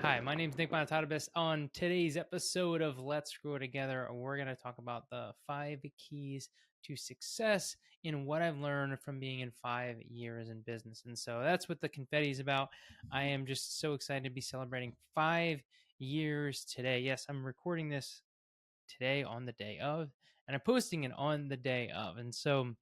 Hi, my name is Bonitatibus. On today's episode of Let's Grow Together, we're going to talk about the 5 keys to success in what I've learned from being in 5 years in business. And so that's what the confetti is about. I am just so excited to be celebrating 5 years today. Yes, I'm recording this today on the day of, and I'm posting it on the day of. And so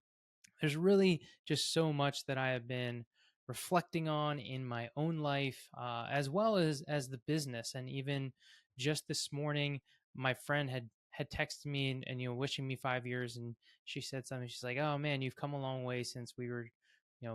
there's really just so much that I have been reflecting on in my own life, as well as the business. And even just this morning, my friend had texted me and wishing me 5 years, and she said something. She's like, "Oh man, you've come a long way since we were,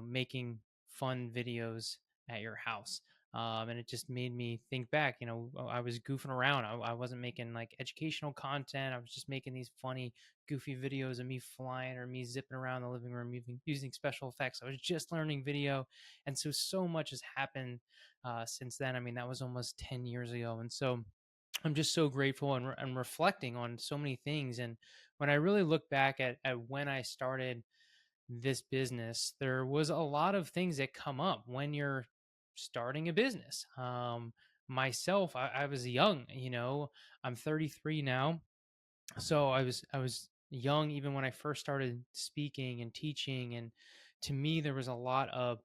making fun videos at your house." And it just made me think back. I was goofing around. I wasn't making like educational content. I was just making these funny goofy videos of me flying or me zipping around the living room using special effects. I was just learning video. And so much has happened since then. I mean, that was almost 10 years ago. And so I'm just so grateful and reflecting on so many things. And when I really look back at when I started this business, there was a lot of things that come up when you're starting a business. Myself, I was young, I'm 33 now, so I was young even when I first started speaking and teaching, and to me there was a lot of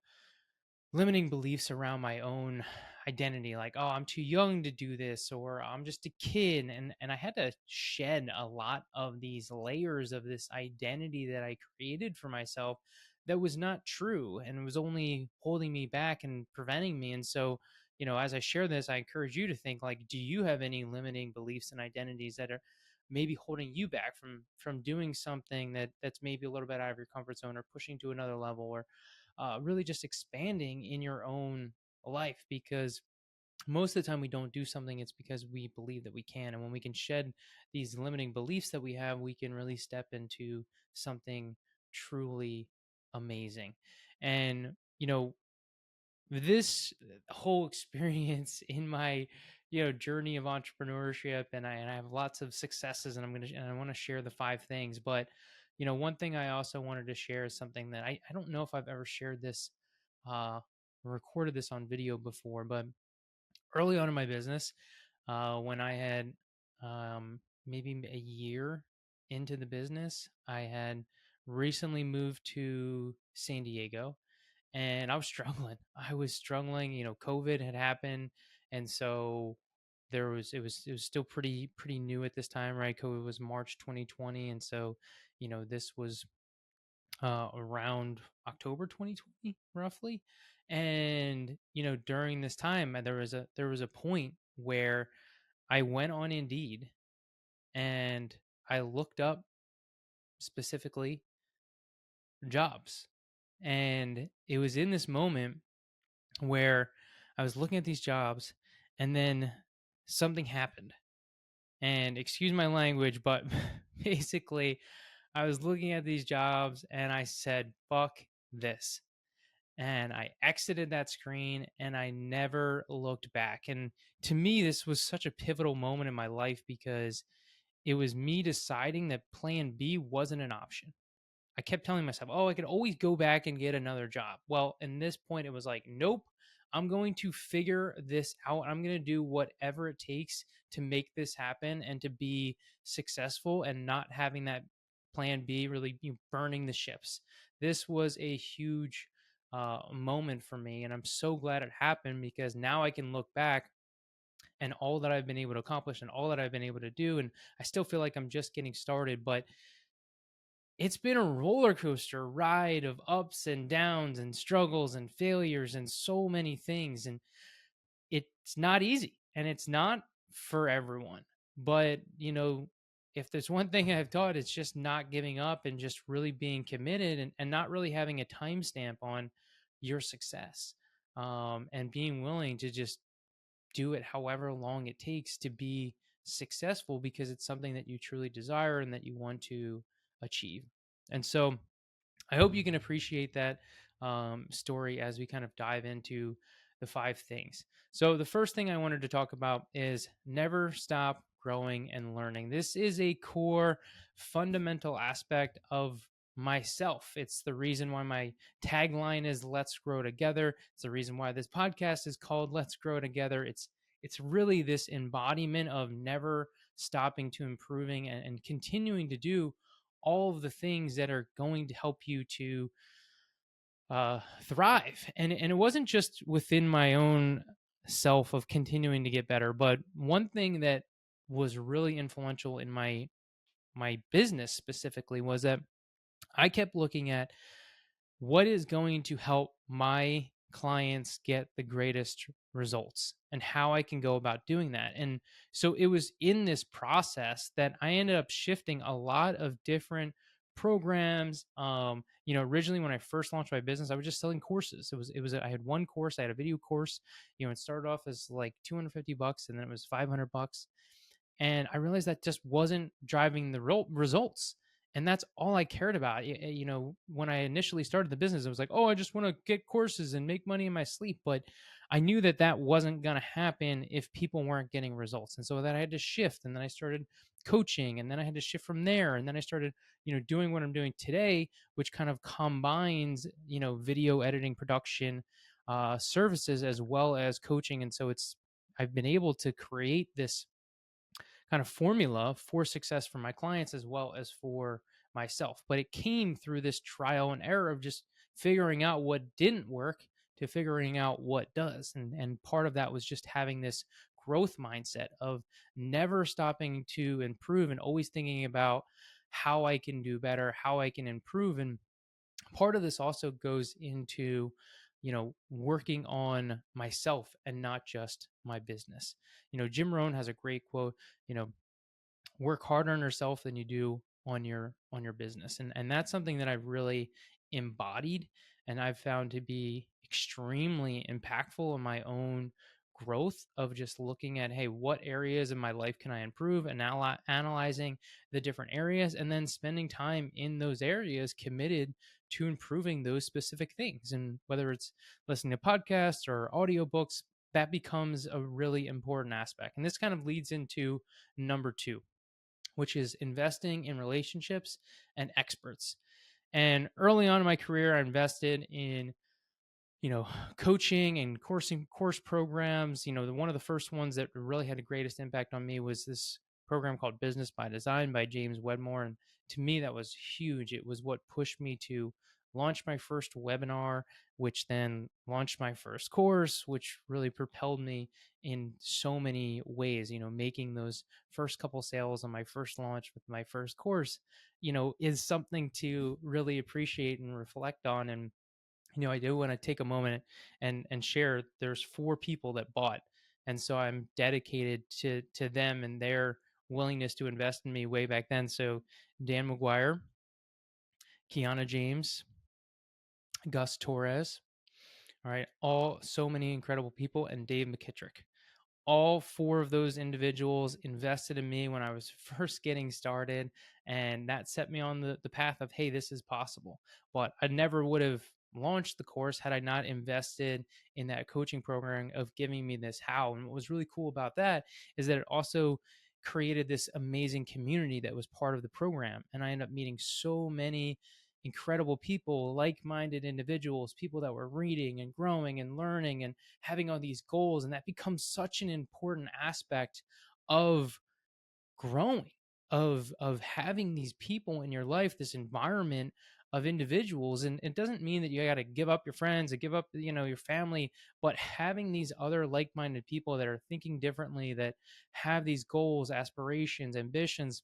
limiting beliefs around my own identity, like, oh, I'm too young to do this, or I'm just a kid. And I had to shed a lot of these layers of this identity that I created for myself that was not true and was only holding me back and preventing me. And so, as I share this, I encourage you to think, like, do you have any limiting beliefs and identities that are maybe holding you back from doing something that's maybe a little bit out of your comfort zone, or pushing to another level, or really just expanding in your own life? Because most of the time we don't do something, it's because we believe that we can. And when we can shed these limiting beliefs that we have, we can really step into something truly amazing. And, this whole experience in my journey of entrepreneurship, and I have lots of successes, and I want to share the 5 things. But one thing I also wanted to share is something that I don't know if I've ever shared this, uh recorded this on video before. But early on in my business, when I had maybe a year into the business, I had recently moved to San Diego, and I was struggling. I was struggling. COVID had happened, and so it was still pretty new at this time, right? COVID was March 2020, and so this was around October 2020, roughly. And during this time, there was a point where I went on Indeed and I looked up specifically jobs, and it was in this moment where I was looking at these jobs, and then something happened. And excuse my language, but basically, I was looking at these jobs and I said, fuck this. And I exited that screen and I never looked back. And to me, this was such a pivotal moment in my life, because it was me deciding that plan B wasn't an option. I kept telling myself, oh, I could always go back and get another job. Well, in this point, it was like, nope, I'm going to figure this out. I'm going to do whatever it takes to make this happen and to be successful, and not having that plan B really burning the ships. This was a huge moment for me. And I'm so glad it happened, because now I can look back and all that I've been able to accomplish and all that I've been able to do. And I still feel like I'm just getting started, but it's been a roller coaster ride of ups and downs and struggles and failures and so many things. And it's not easy, and it's not for everyone. But, if there's one thing I've taught, it's just not giving up and just really being committed, and not really having a timestamp on your success, and being willing to just do it however long it takes to be successful, because it's something that you truly desire and that you want to achieve. And so I hope you can appreciate that story as we kind of dive into the 5 things. So, the first thing I wanted to talk about is never stop growing and learning. This is a core fundamental aspect of myself. It's the reason why my tagline is "Let's Grow Together." It's the reason why this podcast is called "Let's Grow Together." It's really this embodiment of never stopping to improving, and continuing to do all of the things that are going to help you to thrive. And it wasn't just within my own self of continuing to get better, but one thing that was really influential in my business specifically was that I kept looking at what is going to help my clients get the greatest results and how I can go about doing that. And so it was in this process that I ended up shifting a lot of different programs. Originally when I first launched my business, I was just selling courses. I had one course, I had a video course. It started off as like $250, and then it was $500. And I realized that just wasn't driving the real results. And that's all I cared about. When I initially started the business, it was like, oh, I just want to get courses and make money in my sleep. But I knew that that wasn't going to happen if people weren't getting results. And so that I had to shift. And then I started coaching, and then I had to shift from there. And then I started, doing what I'm doing today, which kind of combines, video editing, production, services, as well as coaching. And so I've been able to create this kind of formula for success for my clients as well as for myself. But it came through this trial and error of just figuring out what didn't work to figuring out what does. And part of that was just having this growth mindset of never stopping to improve and always thinking about how I can do better, how I can improve. And part of this also goes into working on myself and not just my business. Jim Rohn has a great quote, you know work harder on yourself than you do on your business. And that's something that I've really embodied, and I've found to be extremely impactful in my own growth of just looking at, hey, what areas in my life can I improve, and now analyzing the different areas, and then spending time in those areas committed to improving those specific things. And whether it's listening to podcasts or audiobooks, that becomes a really important aspect. And this kind of leads into number two, which is investing in relationships and experts. And early on in my career, I invested in coaching and course programs. One of the first ones that really had the greatest impact on me was this program called Business by Design by James Wedmore. And to me, that was huge. It was what pushed me to launch my first webinar, which then launched my first course, which really propelled me in so many ways. Making those first couple sales on my first launch with my first course, is something to really appreciate and reflect on. And I do want to take a moment and share. There's 4 people that bought, and so I'm dedicated to them and their willingness to invest in me way back then. So Dan McGuire, Kiana James, Gus Torres, all right, all so many incredible people, and Dave McKittrick. All 4 of those individuals invested in me when I was first getting started. And that set me on the path of, hey, this is possible. But I never would have launched the course had I not invested in that coaching program of giving me this how. And what was really cool about that is that it also created this amazing community that was part of the program. And I ended up meeting so many incredible people, like-minded individuals, people that were reading and growing and learning and having all these goals. And that becomes such an important aspect of growing, of having these people in your life, this environment of individuals. And it doesn't mean that you got to give up your friends or give up your family, but having these other like-minded people that are thinking differently, that have these goals, aspirations, ambitions,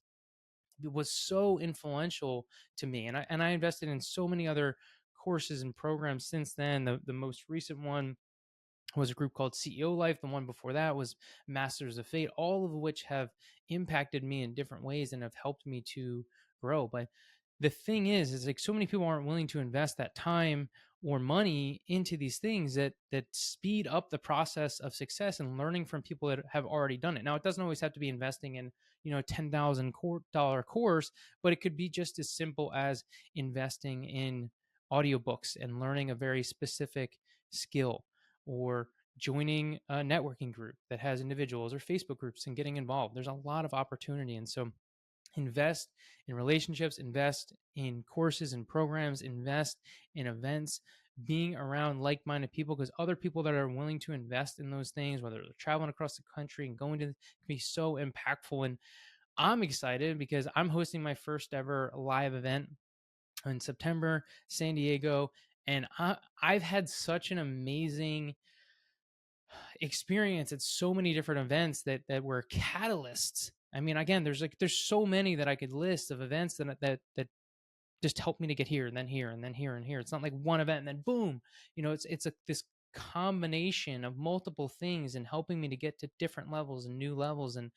was so influential to me. And I invested in so many other courses and programs since then. The most recent one was a group called CEO Life. The one before that was Masters of Fate, all of which have impacted me in different ways and have helped me to grow. But the thing is like so many people aren't willing to invest that time or money into these things that speed up the process of success and learning from people that have already done it. Now, it doesn't always have to be investing in, a $10,000 course, but it could be just as simple as investing in audiobooks and learning a very specific skill, or joining a networking group that has individuals, or Facebook groups and getting involved. There's a lot of opportunity. And so Invest in relationships, invest in courses and programs, invest in events, being around like-minded people, because other people that are willing to invest in those things, whether they're traveling across the country and going to, can be so impactful. And I'm excited because I'm hosting my first ever live event in September, San Diego. And I've had such an amazing experience at so many different events that were catalysts. I mean, again, there's so many that I could list of events that just helped me to get here and then here and then here and here. It's not like one event and then boom. It's this combination of multiple things and helping me to get to different levels and new levels. And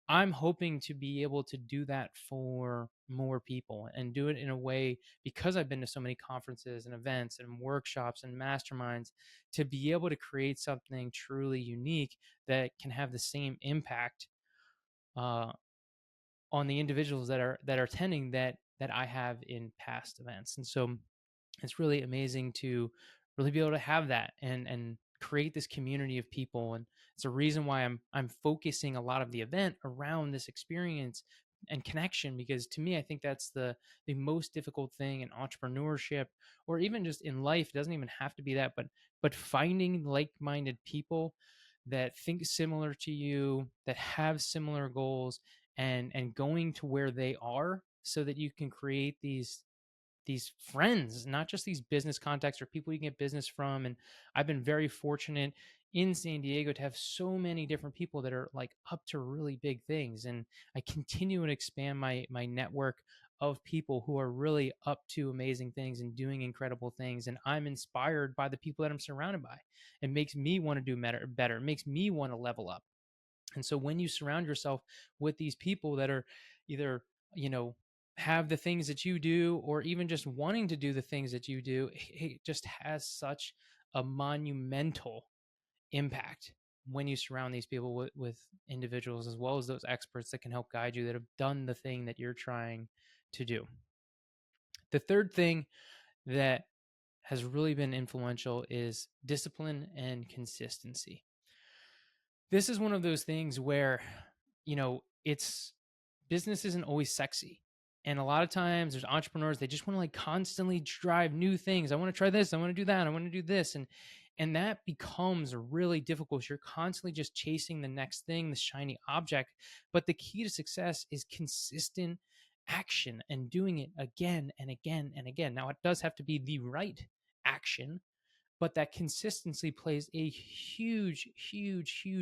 I'm hoping to be able to do that for more people and do it in a way, because I've been to so many conferences and events and workshops and masterminds, to be able to create something truly unique that can have the same impact uh, on the individuals that are attending that I have in past events. And so it's really amazing to really be able to have that and create this community of people. And it's a reason why I'm focusing a lot of the event around this experience and connection, because to me, I think that's the most difficult thing in entrepreneurship, or even just in life. It doesn't even have to be that, but finding like-minded people that think similar to you, that have similar goals, and going to where they are, so that you can create these friends, not just these business contacts or people you can get business from. And I've been very fortunate in San Diego to have so many different people that are like up to really big things. And I continue to expand my network of people who are really up to amazing things and doing incredible things. And I'm inspired by the people that I'm surrounded by. It makes me want to do better. It makes me want to level up. And so when you surround yourself with these people that are either, you know, have the things that you do, or even just wanting to do the things that you do, it just has such a monumental impact when you surround these people with individuals, as well as those experts that can help guide you, that have done the thing that you're trying to do. The third thing that has really been influential is discipline and consistency. This is one of those things where, it's business isn't always sexy. And a lot of times there's entrepreneurs, they just want to like constantly drive new things. I want to try this, I want to do that, I want to do this. And that becomes really difficult. You're constantly just chasing the next thing, the shiny object. But the key to success is consistent action and doing it again and again and again. Now, it does have to be the right action, but that consistency plays a huge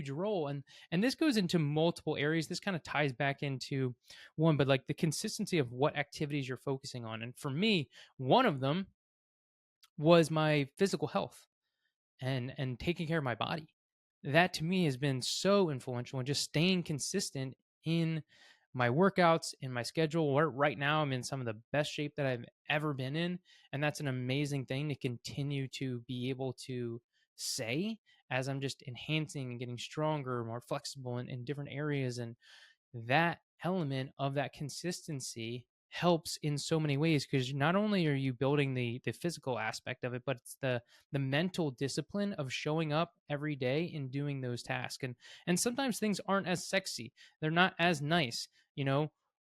role. And this goes into multiple areas. This kind of ties back into one, but like the consistency of what activities you're focusing on. And for me, one of them was my physical health and taking care of my body. That to me has been so influential, and just staying consistent in my workouts, in my schedule. Where right now I'm in some of the best shape that I've ever been in. And that's an amazing thing to continue to be able to say, as I'm just enhancing and getting stronger, more flexible in different areas. And that element of that consistency helps in so many ways, because not only are you building the physical aspect of it, but it's the mental discipline of showing up every day and doing those tasks. And sometimes things aren't as sexy, they're not as nice.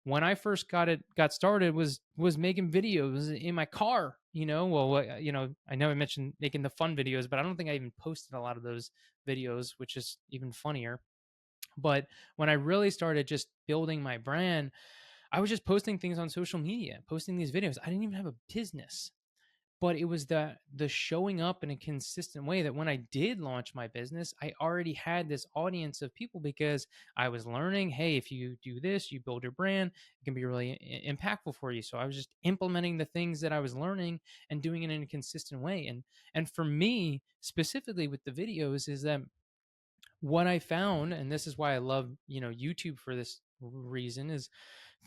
When I first got started was making videos in my car. I know I mentioned making the fun videos, but I don't think I even posted a lot of those videos, which is even funnier. But when I really started just building my brand, I was just posting things on social media, posting these videos. I didn't even have a business, but it was the showing up in a consistent way, that when I did launch my business, I already had this audience of people, because I was learning, hey, if you do this, you build your brand, it can be really impactful for you. So I was just implementing the things that I was learning and doing it in a consistent way. And for me specifically with the videos, is that what I found, and this is why I love, YouTube for this reason, is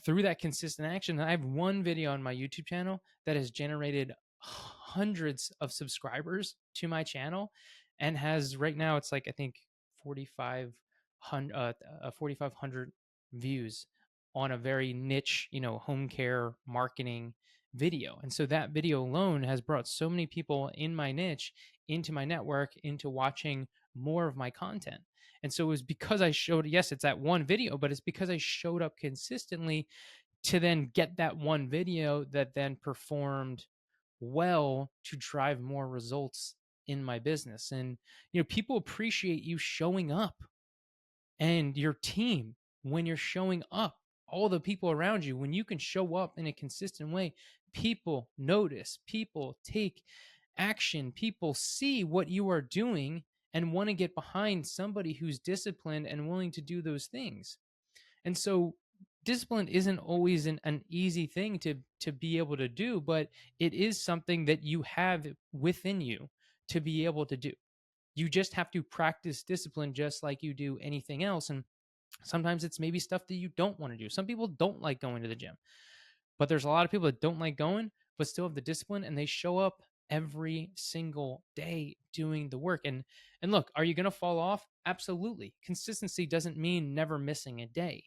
through that consistent action. I have one video on my YouTube channel that has generated hundreds of subscribers to my channel, and has right now, it's like, I think 4,500 views on a very niche, home care marketing video. And so that video alone has brought so many people in my niche into my network, into watching more of my content. And so it was because I showed, yes, it's that one video, but it's because I showed up consistently to then get that one video that then performed well to drive more results in my business. And, people appreciate you showing up, and your team, when you're showing up, all the people around you, when you can show up in a consistent way, people notice, people take action, people see what you are doing and want to get behind somebody who's disciplined and willing to do those things. And so discipline isn't always an easy thing to be able to do, but it is something that you have within you to be able to do. You just have to practice discipline just like you do anything else. And sometimes it's maybe stuff that you don't want to do. Some people don't like going to the gym, but there's a lot of people that don't like going, but still have the discipline, and they show up every single day doing the work. And look, are you going to fall off? Absolutely. Consistency doesn't mean never missing a day.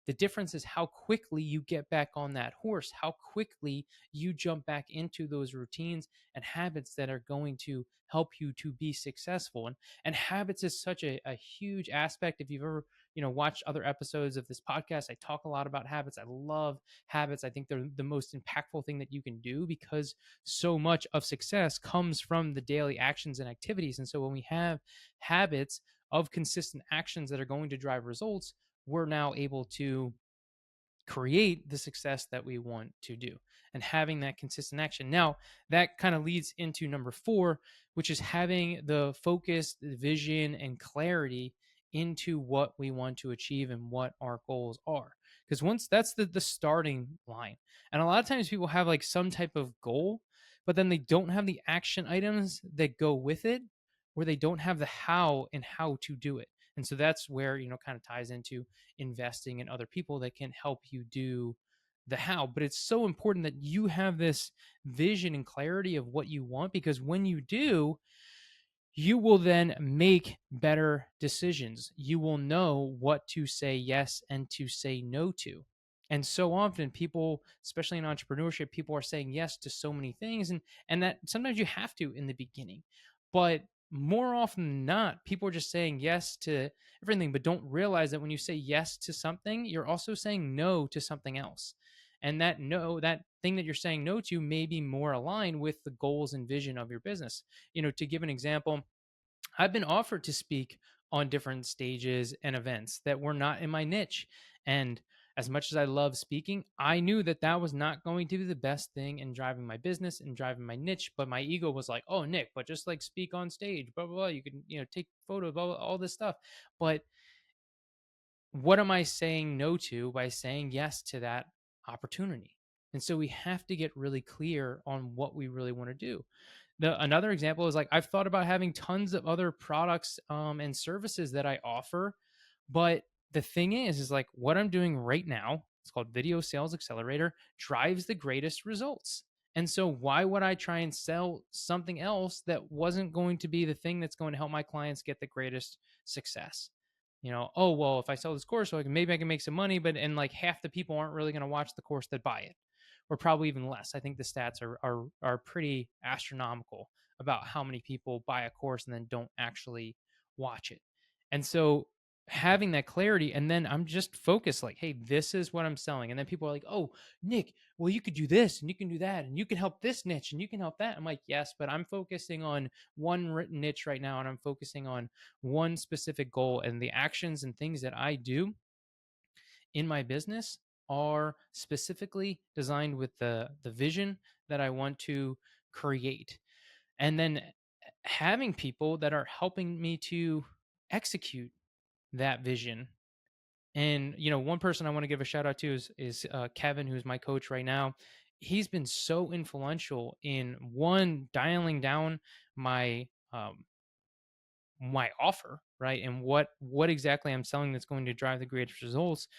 The difference is how quickly you get back on that horse, how quickly you jump back into those routines and habits that are going to help you to be successful. And habits is such a huge aspect. If you've ever, watched other episodes of this podcast, I talk a lot about habits. I love habits. I think they're the most impactful thing that you can do, because so much of success comes from the daily actions and activities. And so when we have habits of consistent actions that are going to drive results, we're now able to create the success that we want to do, and having that consistent action. Now, that kind of leads into number 4, which is having the focus, the vision, and clarity into what we want to achieve and what our goals are. Because once that's the starting line, and a lot of times people have like some type of goal, but then they don't have the action items that go with it, or they don't have the how and how to do it. And so that's where, kind of ties into investing in other people that can help you do the how. But it's so important that you have this vision and clarity of what you want, because when you do, you will then make better decisions. You will know what to say yes and to say no to. And so often people, especially in entrepreneurship, people are saying yes to so many things, and that sometimes you have to in the beginning. But more often than not, people are just saying yes to everything, but don't realize that when you say yes to something, you're also saying no to something else. And that no, that thing that you're saying no to may be more aligned with the goals and vision of your business. To give an example, I've been offered to speak on different stages and events that were not in my niche. And as much as I love speaking, I knew that that was not going to be the best thing in driving my business and driving my niche. But my ego was like, oh, Nick, but just like speak on stage, blah, blah, blah. You can, take photos, blah, blah, all this stuff. But what am I saying no to by saying yes to that opportunity? And so we have to get really clear on what we really want to do. Another example is like, I've thought about having tons of other products and services that I offer, but the thing is like what I'm doing right now, it's called Video Sales Accelerator, drives the greatest results. And so why would I try and sell something else that wasn't going to be the thing that's going to help my clients get the greatest success? Oh, well, if I sell this course, so maybe I can make some money, but and like half the people aren't really going to watch the course that buy it, or probably even less. I think the stats are pretty astronomical about how many people buy a course and then don't actually watch it. And so having that clarity, and then I'm just focused like, hey, this is what I'm selling. And then people are like, oh, Nick, well, you could do this and you can do that and you can help this niche and you can help that. I'm like, yes, but I'm focusing on one niche right now, and I'm focusing on one specific goal, and the actions and things that I do in my business are specifically designed with the vision that I want to create. And then having people that are helping me to execute that vision. And one person I want to give a shout out to is Kevin, who's my coach right now. He's been so influential in one, dialing down my my offer, right, and what exactly I'm selling that's going to drive the greatest results.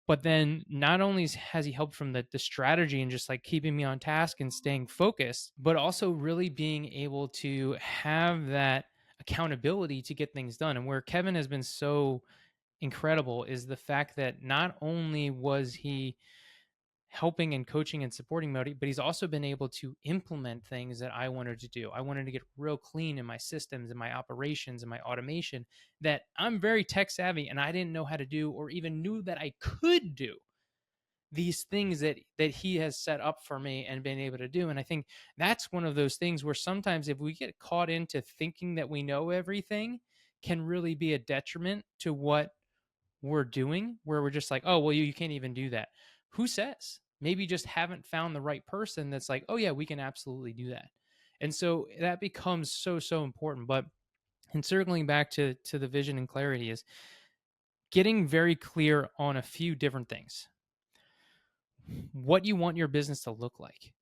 But then not only has he helped from the strategy and just like keeping me on task and staying focused, but also really being able to have that accountability to get things done. And where Kevin has been so incredible is the fact that not only was he helping and coaching and supporting Modi, but he's also been able to implement things that I wanted to do. I wanted to get real clean in my systems and my operations and my automation that I'm very tech savvy and I didn't know how to do or even knew that I could do these things that he has set up for me and been able to do. And I think that's one of those things where sometimes if we get caught into thinking that we know everything can really be a detriment to what we're doing, where we're just like, oh well, you can't even do that. Who says? Maybe you just haven't found the right person that's like, oh yeah, we can absolutely do that. And so that becomes so important. But and circling back to the vision and clarity is getting very clear on a few different things. What you want your business to look like,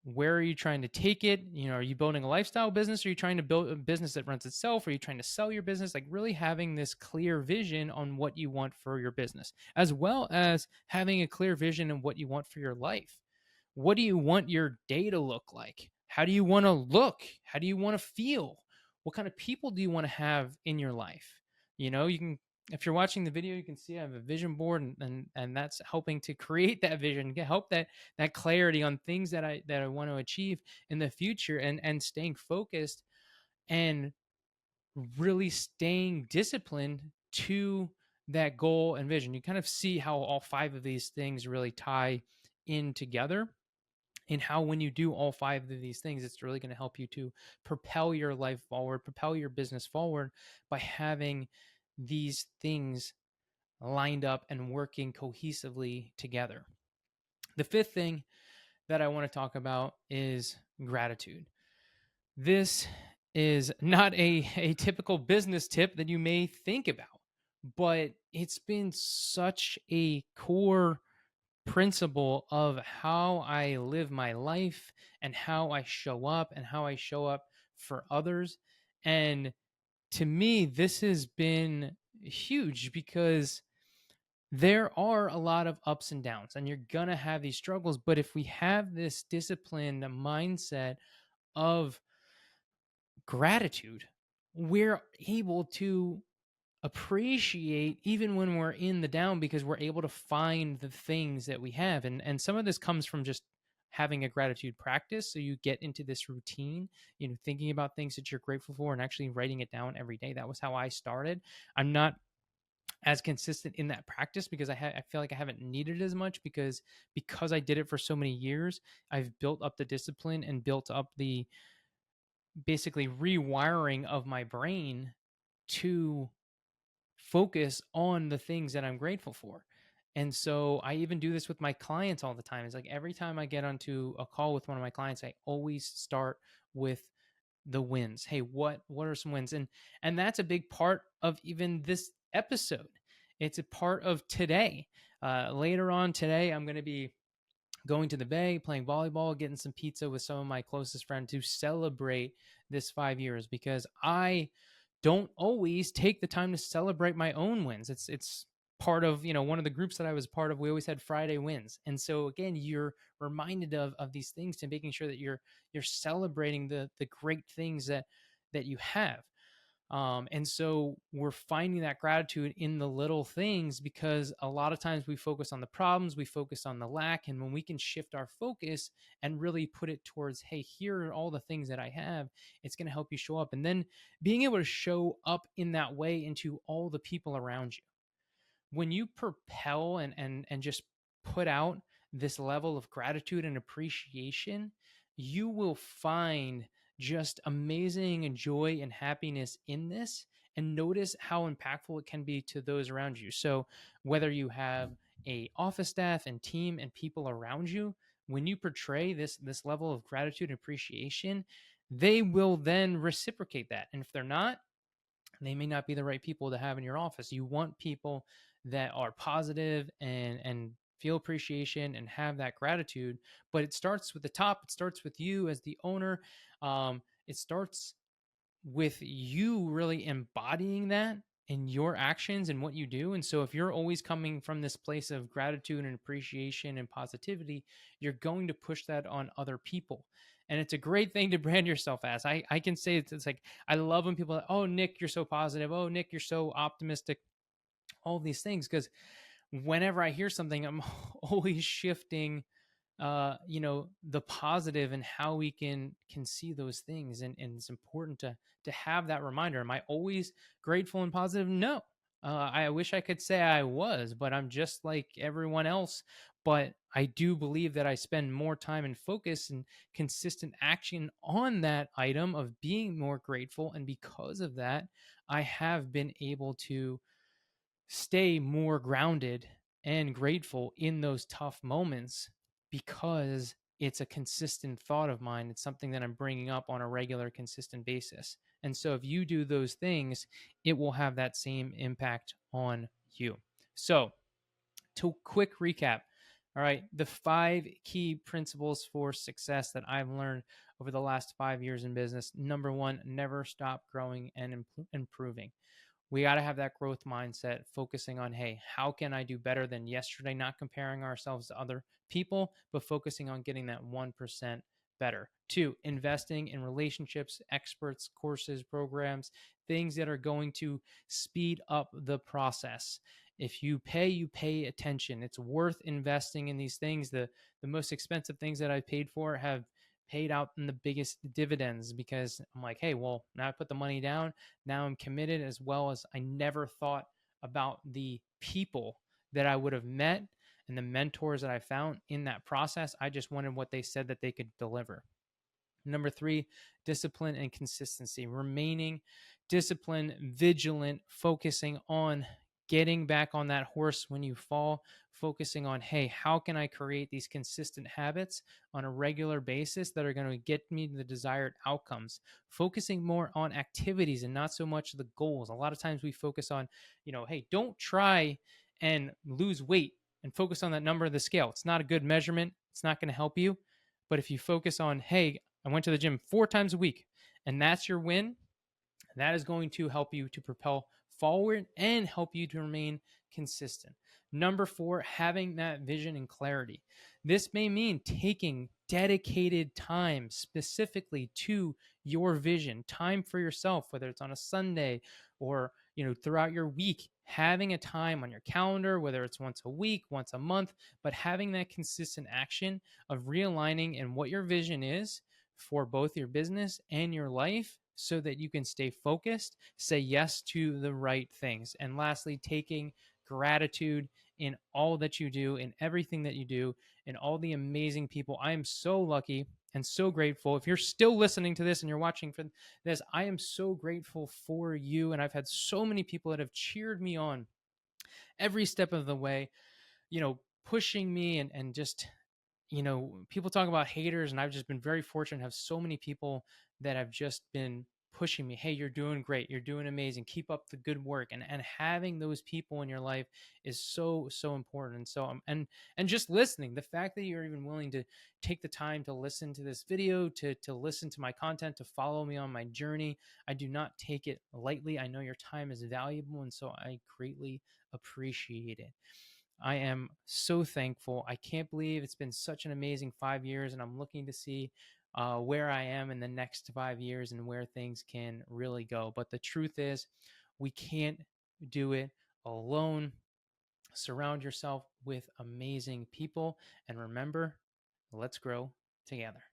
where are you trying to take it? Are you building a lifestyle business? Are you trying to build a business that runs itself? Are you trying to sell your business? Like really having this clear vision on what you want for your business, as well as having a clear vision on what you want for your life. What do you want your day to look like? How do you want to look? How do you want to feel? What kind of people do you want to have in your life? You can, if you're watching the video, you can see I have a vision board, and that's helping to create that vision, help that clarity on things that I want to achieve in the future, and staying focused and really staying disciplined to that goal and vision. You kind of see how all five of these things really tie in together, and how when you do all five of these things, it's really going to help you to propel your life forward, propel your business forward by having these things lined up and working cohesively together. The fifth thing that I want to talk about is gratitude. This is not a typical business tip that you may think about, but it's been such a core principle of how I live my life and how I show up and how I show up for others. And to me, this has been huge because there are a lot of ups and downs, and you're going to have these struggles. But if we have this disciplined mindset of gratitude, we're able to appreciate even when we're in the down, because we're able to find the things that we have. And some of this comes from just having a gratitude practice. So you get into this routine, thinking about things that you're grateful for and actually writing it down every day. That was how I started. I'm not as consistent in that practice because I feel like I haven't needed it as much because I did it for so many years. I've built up the discipline and built up the basically rewiring of my brain to focus on the things that I'm grateful for. And so I even do this with my clients all the time. It's like every time I get onto a call with one of my clients, I always start with the wins. Hey, what are some wins? And that's a big part of even this episode. It's a part of today. Later on today, I'm going to be going to the bay, playing volleyball, getting some pizza with some of my closest friends to celebrate this 5 years, because I don't always take the time to celebrate my own wins. It's part of, one of the groups that I was part of, we always had Friday wins. And so again, you're reminded of these things, to making sure that you're celebrating the great things that you have. And so we're finding that gratitude in the little things, because a lot of times we focus on the problems, we focus on the lack. And when we can shift our focus and really put it towards, hey, here are all the things that I have, it's going to help you show up. And then being able to show up in that way into all the people around you. When you propel and just put out this level of gratitude and appreciation, you will find just amazing joy and happiness in this, and notice how impactful it can be to those around you. So whether you have a office staff and team and people around you, when you portray this level of gratitude and appreciation, they will then reciprocate that. And if they're not, they may not be the right people to have in your office. You want people that are positive and feel appreciation and have that gratitude. But it starts with the top. It starts with you as the owner. It starts with you really embodying that in your actions and what you do. And so if you're always coming from this place of gratitude and appreciation and positivity, you're going to push that on other people. And it's a great thing to brand yourself as. I can say it's like, I love when people are, oh, Nick, you're so positive. Oh, Nick, you're so optimistic. All these things, because whenever I hear something, I'm always shifting the positive and how we can see those things. And it's important to have that reminder. Am I always grateful and positive? No. I wish I could say I was, but I'm just like everyone else. But I do believe that I spend more time and focus and consistent action on that item of being more grateful. And because of that, I have been able to stay more grounded and grateful in those tough moments because it's a consistent thought of mine. It's something that I'm bringing up on a regular, consistent basis. And so if you do those things, it will have that same impact on you. So, to quick recap, all right, the 5 key principles for success that I've learned over the last 5 years in business. Number one, never stop growing and improving. We got to have that growth mindset, focusing on, hey, how can I do better than yesterday? Not comparing ourselves to other people, but focusing on getting that 1% better. Two, investing in relationships, experts, courses, programs, things that are going to speed up the process. If you pay attention. It's worth investing in these things. The most expensive things that I paid for have paid out in the biggest dividends, because I'm like, hey, well, now I put the money down. Now I'm committed, as well as I never thought about the people that I would have met and the mentors that I found in that process. I just wanted what they said that they could deliver. Number three, discipline and consistency. Remaining disciplined, vigilant, focusing on getting back on that horse when you fall, focusing on, hey, how can I create these consistent habits on a regular basis that are going to get me the desired outcomes? Focusing more on activities and not so much the goals. A lot of times we focus on, hey, don't try and lose weight and focus on that number of the scale. It's not a good measurement. It's not going to help you. But if you focus on, hey, I went to the gym 4 times a week, and that's your win, that is going to help you to propel forward and help you to remain consistent. Number four, having that vision and clarity. This may mean taking dedicated time specifically to your vision, time for yourself, whether it's on a Sunday or throughout your week, having a time on your calendar, whether it's once a week, once a month, but having that consistent action of realigning and what your vision is for both your business and your life, so that you can stay focused, say yes to the right things. And lastly, taking gratitude in all that you do, in everything that you do, in all the amazing people. I am so lucky and so grateful. If you're still listening to this and you're watching for this, I am so grateful for you. And I've had so many people that have cheered me on every step of the way, pushing me and just people talk about haters, and I've just been very fortunate to have so many people that have just been pushing me. Hey, you're doing great. You're doing amazing. Keep up the good work. And having those people in your life is so, so important. And so, and just listening, the fact that you're even willing to take the time to listen to this video, to listen to my content, to follow me on my journey, I do not take it lightly. I know your time is valuable. And so I greatly appreciate it. I am so thankful. I can't believe it's been such an amazing 5 years, and I'm looking to see where I am in the next 5 years and where things can really go. But the truth is, we can't do it alone. Surround yourself with amazing people, and remember, let's grow together.